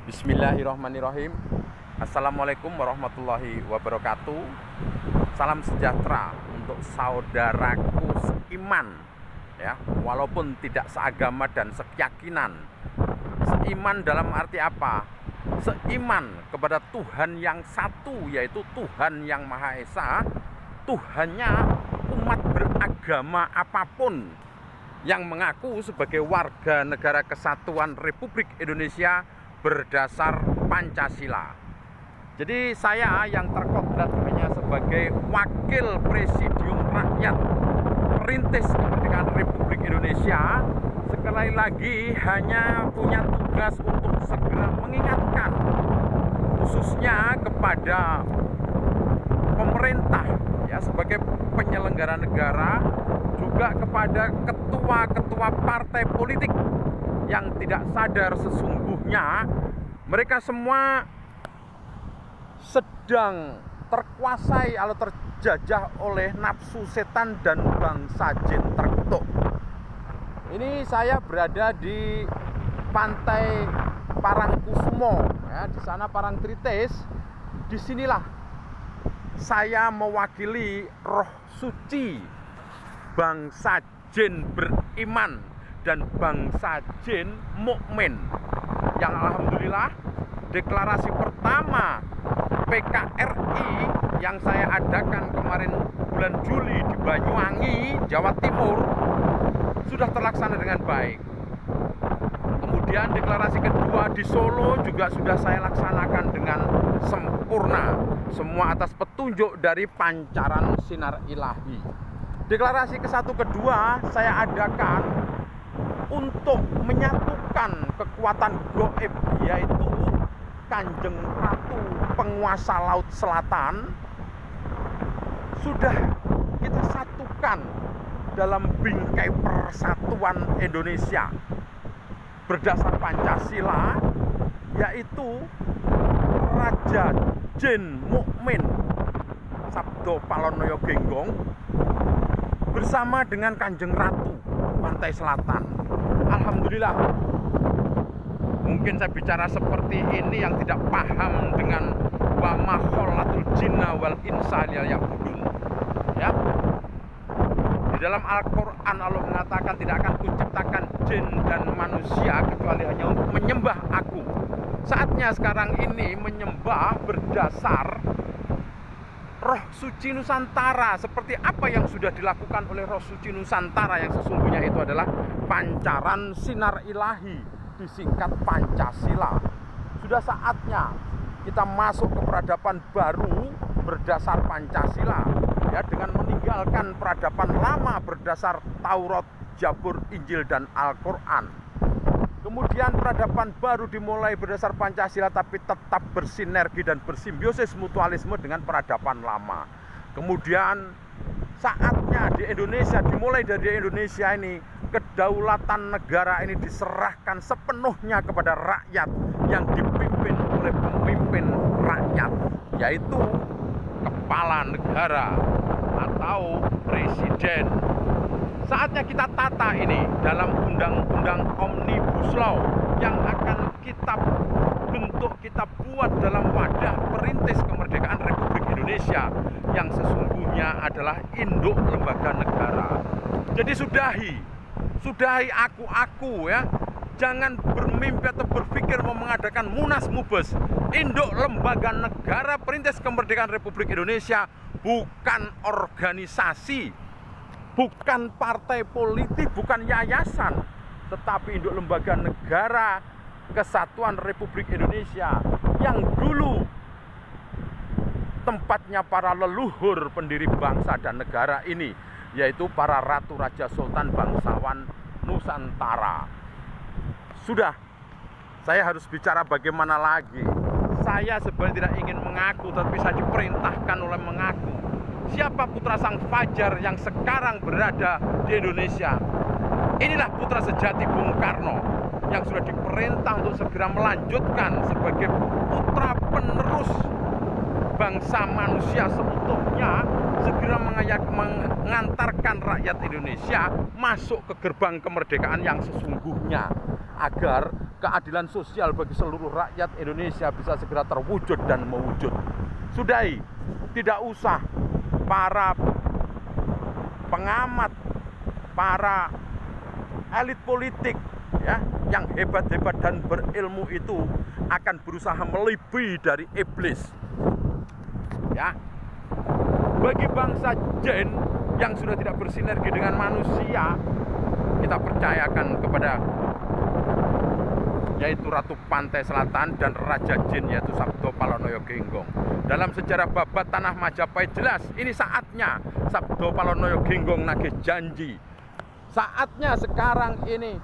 Bismillahirrahmanirrahim. Assalamualaikum warahmatullahi wabarakatuh. Salam sejahtera untuk saudaraku seiman, ya, walaupun tidak seagama dan sekeyakinan. Seiman dalam arti apa? Seiman kepada Tuhan yang satu, yaitu Tuhan yang Maha Esa, Tuhannya umat beragama apapun yang mengaku sebagai warga negara kesatuan Republik Indonesia berdasar Pancasila. Jadi saya yang terkodrat hanya sebagai wakil presidium rakyat perintis kemerdekaan Republik Indonesia, sekali lagi hanya punya tugas untuk segera mengingatkan khususnya kepada pemerintah, ya, sebagai penyelenggara negara, juga kepada ketua-ketua partai politik yang tidak sadar sesungguhnya mereka semua sedang terkuasai atau terjajah oleh nafsu setan dan bangsa jin terkutuk. Ini saya berada di pantai Parangkusumo, ya, di sana Parangtritis. Disinilah saya mewakili roh suci bangsa jin beriman dan bangsa jin mukmin yang alhamdulillah deklarasi pertama PKRI yang saya adakan kemarin bulan Juli di Banyuwangi, Jawa Timur sudah terlaksana dengan baik. Kemudian deklarasi kedua di Solo juga sudah saya laksanakan dengan sempurna, semua atas petunjuk dari pancaran sinar ilahi. Deklarasi ke-1 kedua saya adakan untuk menyatukan kekuatan gaib, yaitu Kanjeng Ratu penguasa Laut Selatan, sudah kita satukan dalam bingkai persatuan Indonesia berdasar Pancasila, yaitu Raja Jin Mukmin Sabdo Palonoyo Genggong bersama dengan Kanjeng Ratu Pantai Selatan. Alhamdulillah, mungkin saya bicara seperti ini yang tidak paham dengan wa ma khalaqatul jinna wal insa liya'budun, ya. Di dalam Al-Qur'an Allah mengatakan tidak akan kuciptakan jin dan manusia kecuali hanya untuk menyembah aku. Saatnya sekarang ini menyembah berdasar roh suci Nusantara, seperti apa yang sudah dilakukan oleh roh suci Nusantara yang sesungguhnya itu adalah pancaran sinar ilahi, disingkat Pancasila. Sudah saatnya kita masuk ke peradaban baru berdasar Pancasila, ya, dengan meninggalkan peradaban lama berdasar Taurat, Zabur, Injil, dan Al-Quran. Kemudian peradaban baru dimulai berdasar Pancasila tapi tetap bersinergi dan bersimbiosis mutualisme dengan peradaban lama. Kemudian saatnya di Indonesia, dimulai dari Indonesia ini, kedaulatan negara ini diserahkan sepenuhnya kepada rakyat yang dipimpin oleh pemimpin rakyat, yaitu kepala negara atau presiden. Saatnya kita tata ini dalam undang-undang Omnibus Law yang akan kita bentuk, kita buat dalam wadah perintis kemerdekaan Republik Indonesia yang sesungguhnya adalah induk lembaga negara. Jadi sudahi aku-aku, ya. Jangan bermimpi atau berpikir mau mengadakan Munas Mubes. Induk lembaga negara perintis kemerdekaan Republik Indonesia bukan organisasi, bukan partai politik, bukan yayasan, tetapi induk lembaga negara kesatuan Republik Indonesia yang dulu tempatnya para leluhur pendiri bangsa dan negara ini, yaitu para ratu, raja, sultan, bangsawan Nusantara. Sudah, saya harus bicara bagaimana lagi. Saya sebenarnya tidak ingin mengaku, tapi saya diperintahkan oleh mengaku. Siapa putra sang fajar yang sekarang berada di Indonesia? Inilah putra sejati Bung Karno yang sudah diperintah untuk segera melanjutkan sebagai putra penerus bangsa manusia seutuhnya, segera mengantarkan rakyat Indonesia masuk ke gerbang kemerdekaan yang sesungguhnya, agar keadilan sosial bagi seluruh rakyat Indonesia bisa segera terwujud dan mewujud. Sudahi, tidak usah para pengamat, para elit politik ya, yang hebat-hebat dan berilmu itu akan berusaha melebihi dari iblis. Ya. Bagi bangsa jin yang sudah tidak bersinergi dengan manusia, kita percayakan kepada yaitu Ratu Pantai Selatan dan Raja Jin yaitu Sabdo Palonoyo Genggong. Dalam sejarah babat Tanah Majapahit jelas ini saatnya Sabdo Palonoyo Genggong nagih janji. Saatnya sekarang ini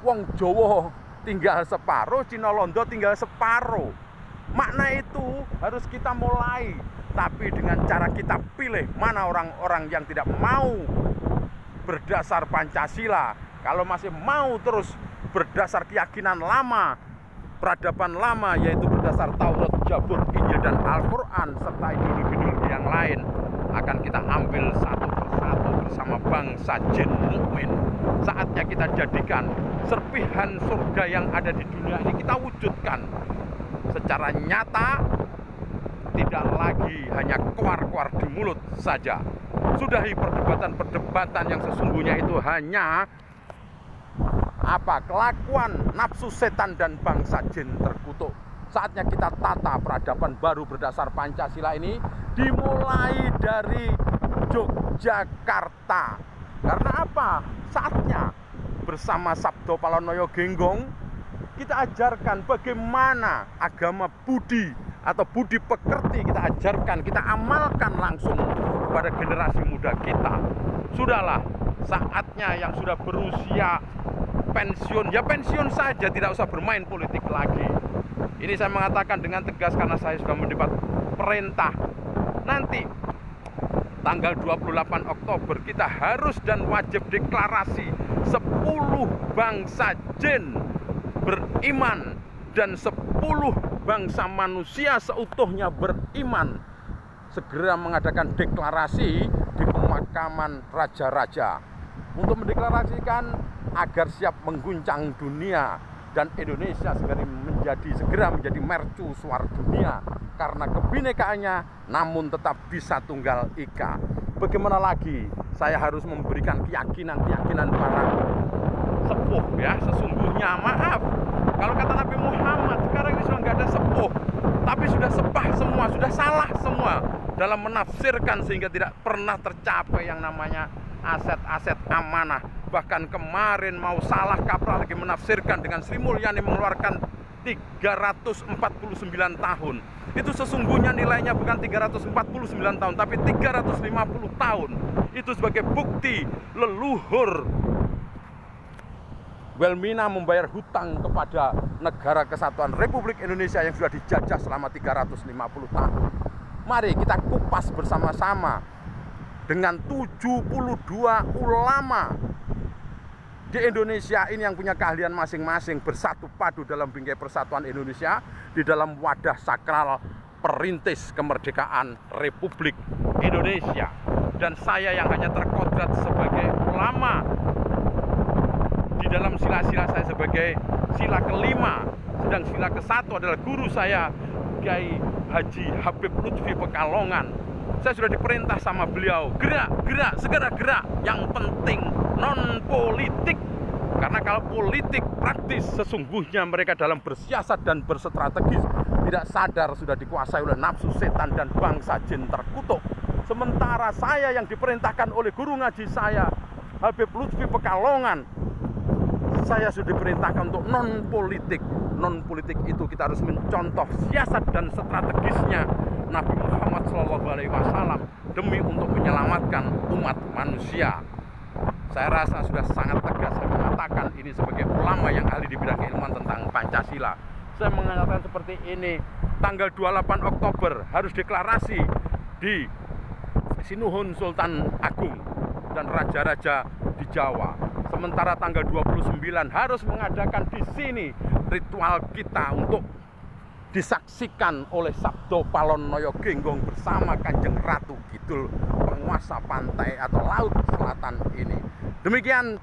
wong Jawa tinggal separuh, Cina Londo tinggal separuh. Makna itu harus kita mulai, tapi dengan cara kita pilih mana orang-orang yang tidak mau berdasar Pancasila. Kalau masih mau terus berdasar keyakinan lama, peradaban lama, yaitu berdasar Taurat, Zabur, Injil, dan Al-Quran, serta ideologi-ideologi yang lain, akan kita ambil satu persatu bersama bangsa jin mukmin. Saatnya kita jadikan serpihan surga yang ada di dunia ini kita wujudkan secara nyata, tidak lagi hanya keluar-keluar di mulut saja. Sudahi perdebatan-perdebatan yang sesungguhnya itu hanya kelakuan nafsu setan dan bangsa jin terkutuk. Saatnya kita tata peradaban baru berdasar Pancasila ini dimulai dari Yogyakarta. Karena apa? Saatnya bersama Sabdo Palonoyo Genggong kita ajarkan bagaimana agama budi atau budi pekerti kita ajarkan, kita amalkan langsung kepada generasi muda kita. Sudahlah, saatnya yang sudah berusia pensiun, ya pensiun saja, tidak usah bermain politik lagi. Ini saya mengatakan dengan tegas karena saya sudah mendapat perintah. Nanti tanggal 28 Oktober kita harus dan wajib deklarasi 10 bangsa jin beriman dan 10 bangsa manusia seutuhnya beriman segera mengadakan deklarasi di pemakaman raja-raja untuk mendeklarasikan agar siap mengguncang dunia dan Indonesia segera menjadi mercusuar dunia karena kebinekaannya namun tetap bisa tunggal ika. Bagaimana lagi saya harus memberikan keyakinan para sepuh ya, sesungguhnya maaf kalau kata Nabi Muhammad sekarang ini sudah nggak ada sepuh, tapi sudah sepah semua, sudah salah semua dalam menafsirkan sehingga tidak pernah tercapai yang namanya aset-aset amanah. Bahkan kemarin mau salah kaprah lagi menafsirkan dengan Sri Mulyani mengeluarkan 349 tahun. Itu sesungguhnya nilainya bukan 349 tahun tapi 350 tahun. Itu sebagai bukti leluhur Wilmina membayar hutang kepada Negara Kesatuan Republik Indonesia yang sudah dijajah selama 350 tahun. Mari kita kupas bersama-sama dengan 72 ulama di Indonesia ini yang punya keahlian masing-masing bersatu padu dalam bingkai persatuan Indonesia di dalam wadah sakral perintis kemerdekaan Republik Indonesia. Dan saya yang hanya terkodrat sebagai ulama di dalam sila-sila saya sebagai sila kelima, sedang sila ke-1 adalah guru saya Kiai Haji Habib Lutfi Pekalongan. Saya sudah diperintah sama beliau, gerak, segera gerak. Yang penting non politik. Karena kalau politik praktis sesungguhnya mereka dalam bersiasat dan berstrategis tidak sadar sudah dikuasai oleh nafsu setan dan bangsa jin terkutuk. Sementara saya yang diperintahkan oleh guru ngaji saya Habib Lutfi Pekalongan, saya sudah diperintahkan untuk non politik. Non politik itu kita harus mencontoh siasat dan strategisnya Nabi Muhammad SAW demi untuk menyelamatkan umat manusia. Saya rasa sudah sangat tegas saya mengatakan ini sebagai ulama yang ahli di bidang keilmuan tentang Pancasila. Saya mengatakan seperti ini, tanggal 28 Oktober harus deklarasi di Sinuhun Sultan Agung dan raja-raja di Jawa. Sementara tanggal 29 harus mengadakan di sini ritual kita untuk disaksikan oleh Sabdo Palonoyo Genggong bersama Kanjeng Ratu Kidul, penguasa pantai atau laut selatan ini. Demikian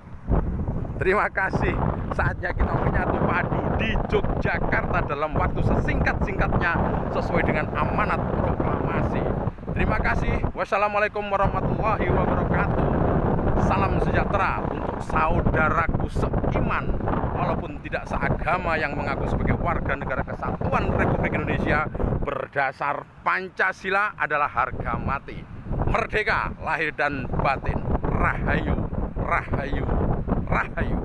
Terima kasih. Saatnya kita menyatu padu di Yogyakarta dalam waktu sesingkat-singkatnya sesuai dengan amanat proklamasi. Terima kasih. Wassalamualaikum warahmatullahi wabarakatuh. Salam sejahtera untuk saudaraku seiman walaupun tidak seagama yang mengaku sebagai warga negara kesatuan Republik Indonesia berdasar Pancasila adalah harga mati. Merdeka lahir dan batin. Rahayu, rahayu, rahayu.